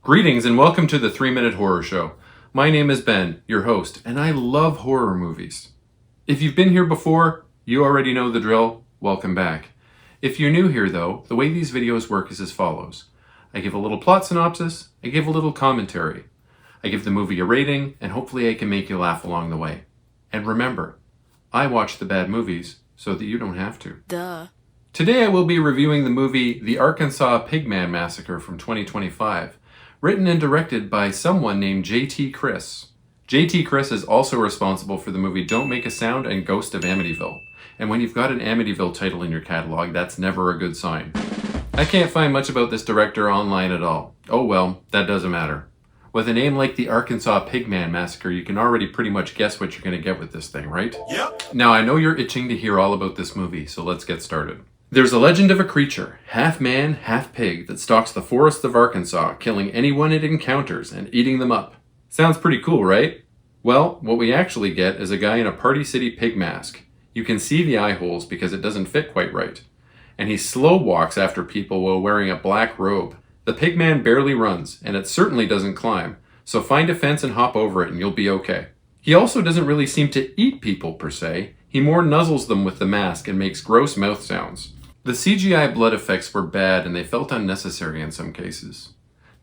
Greetings and welcome to the 3-Minute Horror Show. My name is Ben, your host, and I love horror movies. If you've been here before, you already know the drill. Welcome back. If you're new here though, the way these videos work is as follows. I give a little plot synopsis, I give a little commentary. I give the movie a rating, and hopefully I can make you laugh along the way. And remember, I watch the bad movies so that you don't have to. Duh. Today I will be reviewing the movie The Arkansas Pigman Massacre from 2025. Written and directed by someone named J.T. Chris. J.T. Chris is also responsible for the movie Don't Make a Sound and Ghost of Amityville. And when you've got an Amityville title in your catalog, that's never a good sign. I can't find much about this director online at all. Oh well, that doesn't matter. With a name like the Arkansas Pigman Massacre, you can already pretty much guess what you're going to get with this thing, right? Yep. Now I know you're itching to hear all about this movie, so let's get started. There's a legend of a creature, half man, half pig, that stalks the forests of Arkansas, killing anyone it encounters and eating them up. Sounds pretty cool, right? Well, what we actually get is a guy in a Party City pig mask. You can see the eye holes because it doesn't fit quite right. And he slow walks after people while wearing a black robe. The pig man barely runs, and it certainly doesn't climb, so find a fence and hop over it and you'll be okay. He also doesn't really seem to eat people per se. He more nuzzles them with the mask and makes gross mouth sounds. The CGI blood effects were bad and they felt unnecessary in some cases.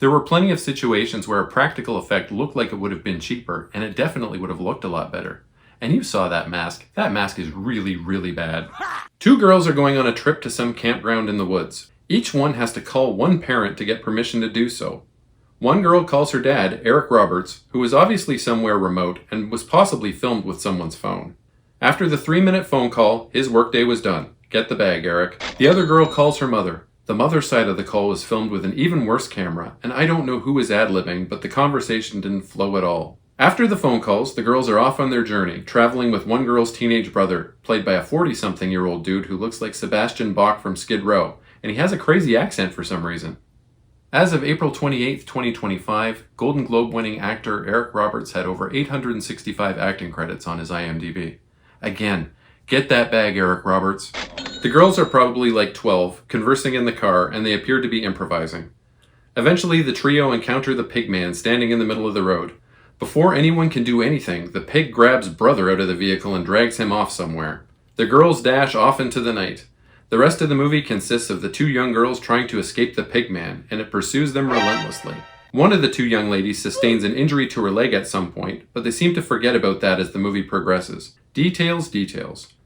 There were plenty of situations where a practical effect looked like it would have been cheaper, and it definitely would have looked a lot better. And you saw that mask. That mask is really, really bad. Two girls are going on a trip to some campground in the woods. Each one has to call one parent to get permission to do so. One girl calls her dad, Eric Roberts, who was obviously somewhere remote and was possibly filmed with someone's phone. After the 3-minute phone call, his workday was done. Get the bag, Eric. The other girl calls her mother. The mother's side of the call was filmed with an even worse camera, and I don't know who is ad-libbing, but the conversation didn't flow at all. After the phone calls, the girls are off on their journey, traveling with one girl's teenage brother, played by a 40-something-year-old dude who looks like Sebastian Bach from Skid Row, and he has a crazy accent for some reason. As of April 28, 2025, Golden Globe-winning actor Eric Roberts had over 865 acting credits on his IMDb. Again, get that bag, Eric Roberts. The girls are probably like 12, conversing in the car, and they appear to be improvising. Eventually, the trio encounter the pig man standing in the middle of the road. Before anyone can do anything, the pig grabs brother out of the vehicle and drags him off somewhere. The girls dash off into the night. The rest of the movie consists of the two young girls trying to escape the pig man, and it pursues them relentlessly. One of the two young ladies sustains an injury to her leg at some point, but they seem to forget about that as the movie progresses. Details.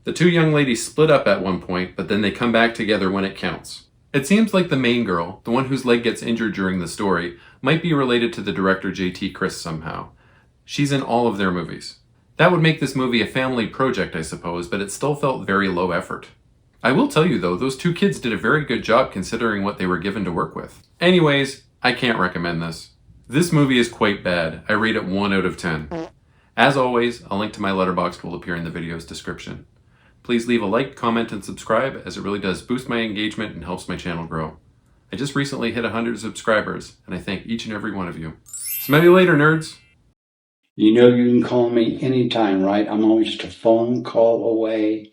The two young ladies split up at one point, but then they come back together when it counts. It seems like the main girl, the one whose leg gets injured during the story, might be related to the director J.T. Chris somehow. She's in all of their movies. That would make this movie a family project, I suppose, but it still felt very low effort. I will tell you though, those two kids did a very good job considering what they were given to work with. Anyways, I can't recommend this. This movie is quite bad. I rate it 1 out of 10. As always, a link to my Letterboxd will appear in the video's description. Please leave a like, comment, and subscribe, as it really does boost my engagement and helps my channel grow. I just recently hit 100 subscribers, and I thank each and every one of you. Smell you later, nerds! You know you can call me anytime, right? I'm always just a phone call away.